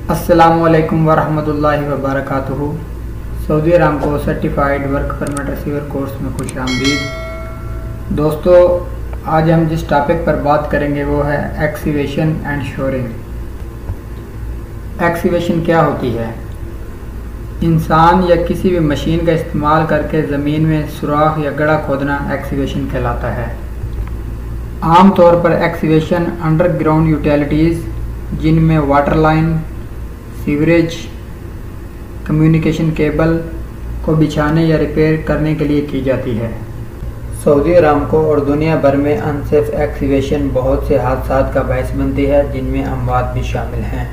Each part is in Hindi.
अस्सलामुअलैकुम वरहमतुल्लाहि वबरकातुहू। Saudi Aramco certified work permit receiver course में खुश आमदीद। दोस्तों, आज हम जिस टॉपिक पर बात करेंगे वो है एक्सीवेशन एंड शोरिंग। एक्सीवेशन क्या होती है? इंसान या किसी भी मशीन का इस्तेमाल करके ज़मीन में सुराख या गड्ढा खोदना एक्सीवेशन कहलाता है। आम तौर पर एक्सीवेशन अंडरग्राउंड यूटिलिटीज़ जिनमें water line, sewerage, communication cable को बिछाने या रिपेयर करने के लिए की जाती है। सऊदी अरामको और दुनिया भर में अनसेफ एक्सीवेशन बहुत से हादसात का बायस बनती है, जिनमें अमवात भी शामिल हैं।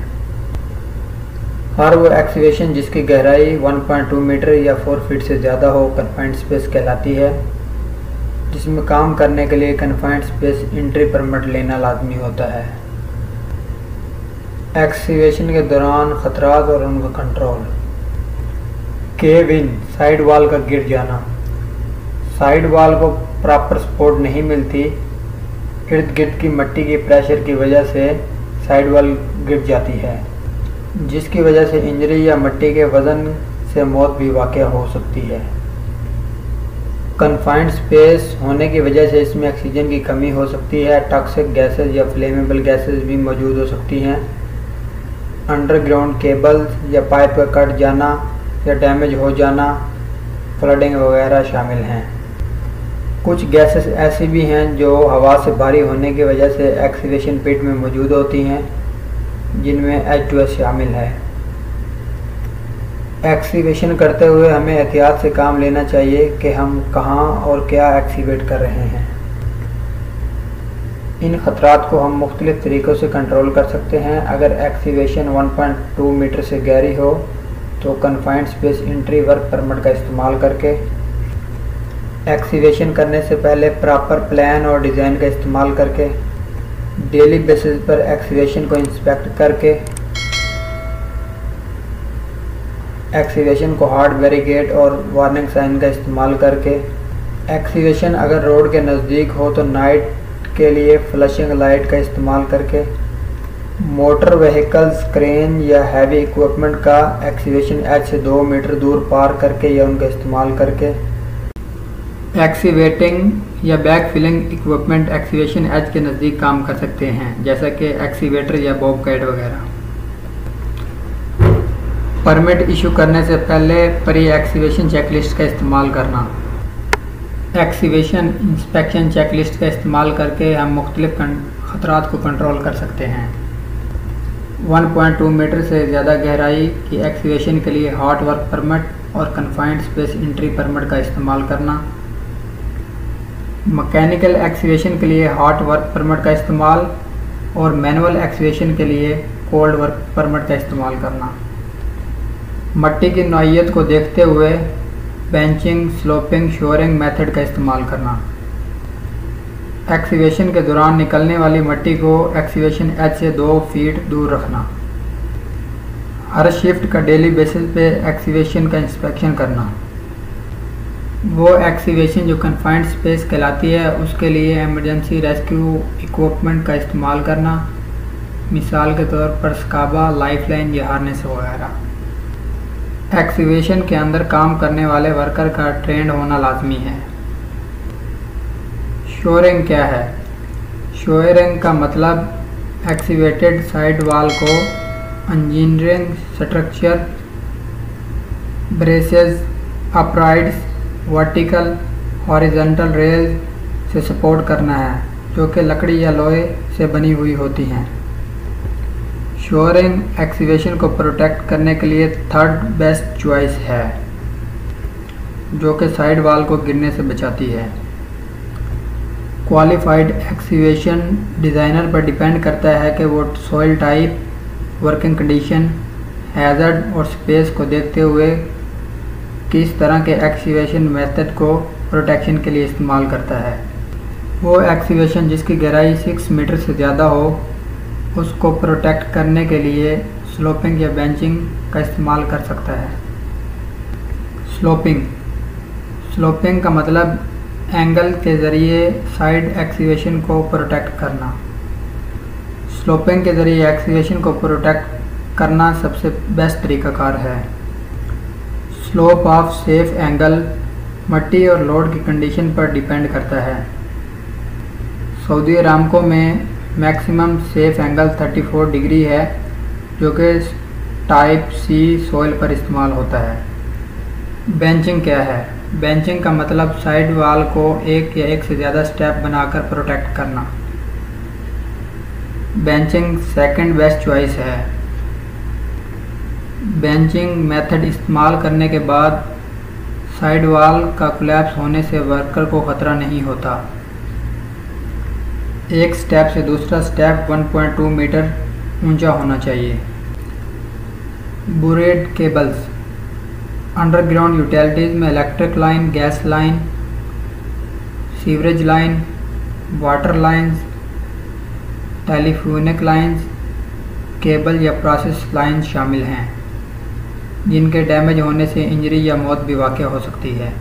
हर वो एक्सीवेशन जिसकी गहराई 1.2 मीटर या 4 फीट से ज़्यादा हो कन्फाइंड स्पेस कहलाती है, जिसमें काम करने के लिए कन्फाइंड स्पेस एंट्री परमिट लेना लाजमी होता है। एक्सीवेशन के दौरान ख़तरात और उनका कंट्रोल। केव इन, साइड वाल का गिर जाना। साइड वाल को प्रॉपर सपोर्ट नहीं मिलती, इर्द गिर्द की मिट्टी की प्रेशर की वजह से साइड वाल गिर जाती है, जिसकी वजह से इंजरी या मिट्टी के वज़न से मौत भी वाक़या हो सकती है। कन्फाइंड स्पेस होने की वजह से इसमें ऑक्सीजन की कमी हो सकती है। टॉक्सिक गैसेस या फ्लेमेबल गैसेस भी मौजूद हो सकती हैं। अंडरग्राउंड केबल्स या पाइप का कट जाना या डैमेज हो जाना, फ्लडिंग वगैरह शामिल हैं। कुछ गैसेस ऐसी भी हैं जो हवा से भारी होने की वजह से एक्सीवेशन पिट में मौजूद होती हैं, जिनमें H2S शामिल है। एक्सीवेशन करते हुए हमें एहतियात से काम लेना चाहिए कि हम कहाँ और क्या एक्सीवेट कर रहे हैं। इन ख़तरात को हम मुख्तलिफ़ तरीक़ों से कंट्रोल कर सकते हैं। अगर एक्सीवेशन 1.2 मीटर से गहरी हो तो confined space entry work permit का इस्तेमाल करके, एक्सीवेशन करने से पहले प्रॉपर प्लान और डिज़ाइन का इस्तेमाल करके, डेली बेसिस पर एक्सीवेशन को इंस्पेक्ट करके, एक्सीवेशन को हार्ड बैरिकेड और वार्निंग साइन का इस्तेमाल करके, एक्सीवेशन अगर रोड के नज़दीक हो तो नाइट के लिए फ्लशिंग लाइट का इस्तेमाल करके, मोटर व्हीकल्स, क्रेन या हैवी इक्विपमेंट का एक्सीवेशन एज से 2 मीटर दूर पार करके या उनका इस्तेमाल करके, एक्सीवेटिंग या back filling equipment excavation as के नज़दीक काम कर सकते हैं, जैसा कि एक्सीवेटर या बॉबकैट वगैरह। परमिट इशू करने से पहले प्री एक्सीवेशन चेकलिस्ट का इस्तेमाल करना। एक्सीवेशन इंस्पेक्शन चेकलिस्ट का इस्तेमाल करके हम मुख्तलिफ ख़तरात को कंट्रोल कर सकते हैं। 1.2 मीटर से ज़्यादा गहराई की एक्सीवेशन के लिए हॉट वर्क परमिट और कन्फाइंड स्पेस एंट्री परमिट का इस्तेमाल करना। मैकेनिकल एक्सीवेशन के लिए हॉट वर्क परमिट का इस्तेमाल और मैनुअल एक्सीवेशन के लिए कोल्ड वर्क परमिट का इस्तेमाल करना। मिट्टी की नौइयत को देखते हुए बेंचिंग, स्लोपिंग, शोरिंग मेथड का इस्तेमाल करना। एक्सीवेशन के दौरान निकलने वाली मिट्टी को एक्सीवेशन एज से 2 फीट दूर रखना। हर शिफ्ट का डेली बेसिस पे एक्सीवेशन का इंस्पेक्शन करना। वो एक्सीवेशन जो कन्फाइंड स्पेस कहलाती है उसके लिए इमरजेंसी रेस्क्यू इक्विपमेंट का इस्तेमाल करना, मिसाल के तौर पर स्काबा, लाइफलाइन या हार्नेस वगैरह। एक्सीवेशन के अंदर काम करने वाले वर्कर का ट्रेंड होना लाजमी है। शोरिंग क्या है? शोरिंग का मतलब एक्सीवेटेड साइड वाल को engineering structure, braces, uprights, vertical, horizontal rail से सपोर्ट करना है, जो कि लकड़ी या लोहे से बनी हुई होती हैं। शोरिंग एक्सीवेशन को प्रोटेक्ट करने के लिए थर्ड बेस्ट चॉइस है, जो कि साइड वाल को गिरने से बचाती है। क्वालिफाइड एक्सीवेशन डिज़ाइनर पर डिपेंड करता है कि वो soil type, working condition, hazard और स्पेस को देखते हुए किस तरह के एक्सीवेशन मेथड को प्रोटेक्शन के लिए इस्तेमाल करता है। वो एक्सीवेशन जिसकी गहराई 6 मीटर से ज़्यादा हो उसको प्रोटेक्ट करने के लिए स्लोपिंग या बेंचिंग का इस्तेमाल कर सकता है। स्लोपिंग का मतलब एंगल के ज़रिए साइड एक्सीवेशन को प्रोटेक्ट करना। स्लोपिंग के ज़रिए एक्सीवेशन को प्रोटेक्ट करना सबसे बेस्ट तरीक़ाकार है। स्लोप ऑफ सेफ एंगल मट्टी और लोड की कंडीशन पर डिपेंड करता है। सऊदी अरामको में मैक्सिमम सेफ एंगल 34 डिग्री है, जो कि टाइप सी सॉइल पर इस्तेमाल होता है। बेंचिंग क्या है? बेंचिंग का मतलब साइड वाल को एक या एक से ज़्यादा स्टेप बनाकर प्रोटेक्ट करना। बेंचिंग सेकंड बेस्ट चॉइस है। बेंचिंग मेथड इस्तेमाल करने के बाद साइड वाल का कोलैप्स होने से वर्कर को ख़तरा नहीं होता। एक स्टेप से दूसरा स्टेप 1.2 मीटर ऊंचा होना चाहिए। बुरेड केबल्स अंडरग्राउंड यूटिलिटीज़ में electric line, gas line, sewerage line, water lines, telephonic lines, cable या प्रोसेस लाइंस शामिल हैं, जिनके डैमेज होने से इंजरी या मौत भी वाक़ हो सकती है।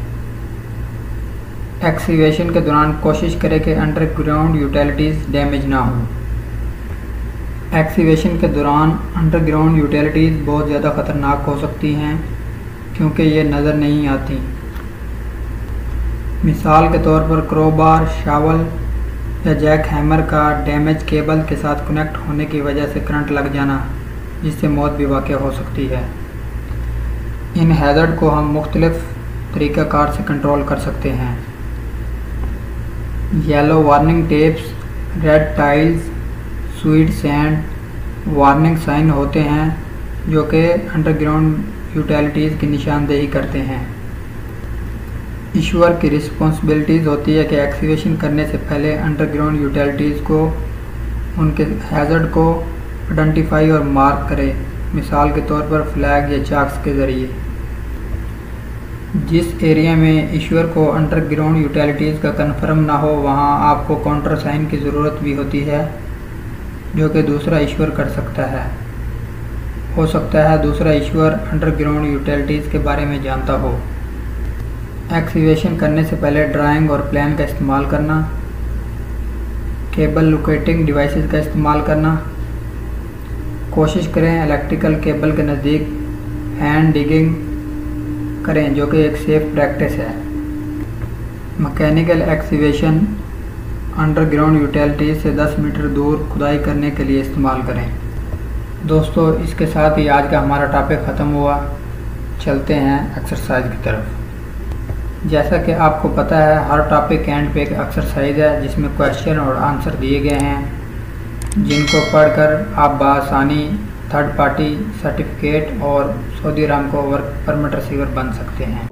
एक्सकैवेशन के दौरान कोशिश करें कि अंडरग्राउंड यूटिलिटीज़ डैमेज ना हों। एक्सकैवेशन के दौरान अंडरग्राउंड यूटिलिटीज़ बहुत ज़्यादा ख़तरनाक हो सकती हैं क्योंकि ये नज़र नहीं आती। मिसाल के तौर पर क्रोबार, शावल या जैक हैमर का डैमेज केबल के साथ कनेक्ट होने की वजह से करंट लग जाना, जिससे मौत भी वाक़ हो सकती है। इन हैज़र्ड को हम मुख्तलिफ़ तरीक़ाकार से कंट्रोल कर सकते हैं। Yellow warning tapes, red tiles, sweet sand warning sign होते हैं जो कि अंडरग्राउंड यूटिलिटीज़ की निशानदेही करते हैं। इशूअर की रिस्पॉन्सिबिलिटीज़ होती है कि एक्सकैवेशन करने से पहले अंडरग्राउंड यूटिलिटीज़ को उनके हैज़र्ड को आइडेंटिफाई और मार्क करें, मिसाल के तौर पर फ्लैग या चाक्स के ज़रिए। जिस एरिया में इशूअर को अंडरग्राउंड यूटिलिटीज़ का कन्फर्म ना हो, वहाँ आपको काउंटर साइन की ज़रूरत भी होती है, जो कि दूसरा इशूअर कर सकता है। हो सकता है दूसरा इशूअर अंडरग्राउंड यूटिलिटीज़ के बारे में जानता हो। एक्सकैवेशन करने से पहले ड्राइंग और प्लान का इस्तेमाल करना, केबल लोकेटिंग डिवाइसेस का इस्तेमाल करना, कोशिश करें इलेक्ट्रिकल केबल के नज़दीक हैंड डिगिंग करें, जो कि एक सेफ प्रैक्टिस है। मैकेनिकल एक्सकैवेशन अंडरग्राउंड यूटिलिटीज़ से 10 मीटर दूर खुदाई करने के लिए इस्तेमाल करें। दोस्तों, इसके साथ ही आज का हमारा टॉपिक ख़त्म हुआ। चलते हैं एक्सरसाइज की तरफ। जैसा कि आपको पता है, हर टॉपिक के एंड पे एक एक्सरसाइज है जिसमें क्वेश्चन और आंसर दिए गए हैं, जिनको पढ़कर आप बआसानी थर्ड पार्टी सर्टिफिकेट और Saudi Aramco work permit receiver बन सकते हैं।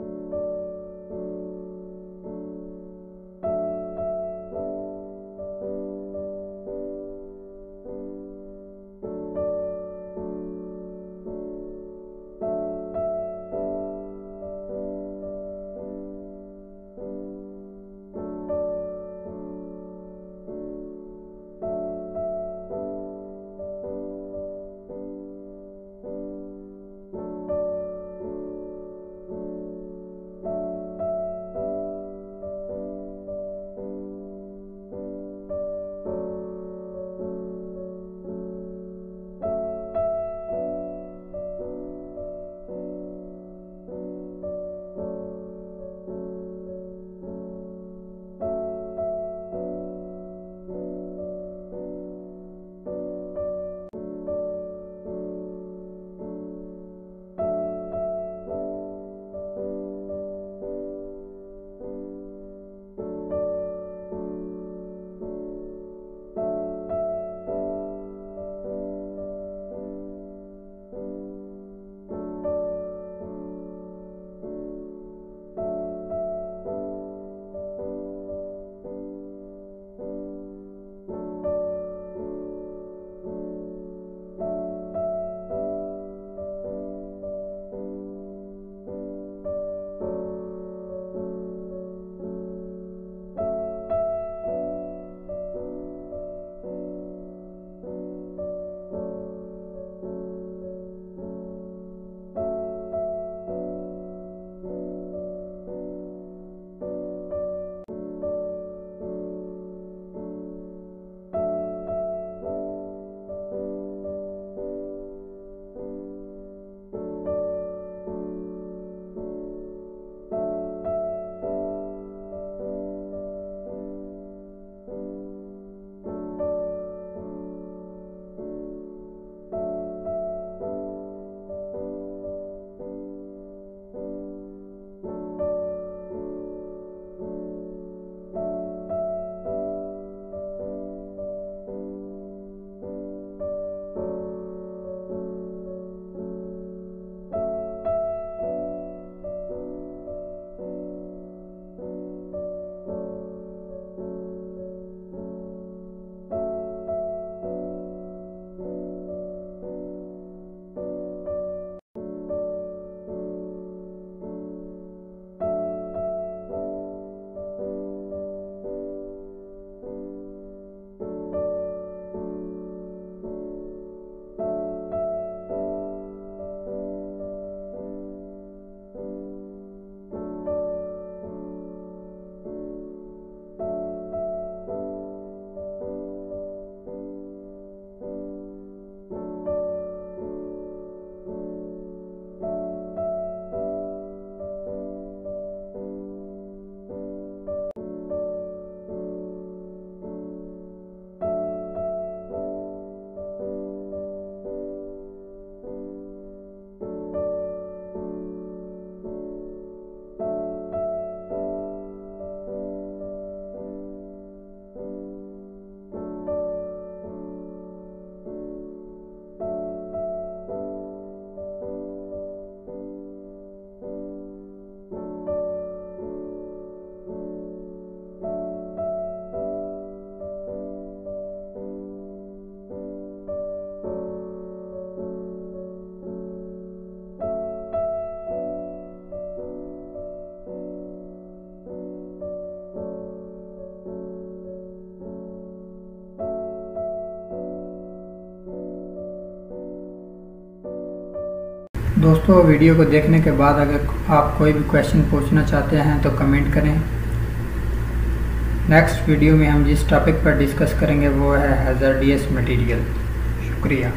दोस्तों वीडियो को देखने के बाद अगर आप कोई भी क्वेश्चन पूछना चाहते हैं तो कमेंट करें। नेक्स्ट वीडियो में हम जिस टॉपिक पर डिस्कस करेंगे वो है हैज़ार्डियस मटेरियल। शुक्रिया।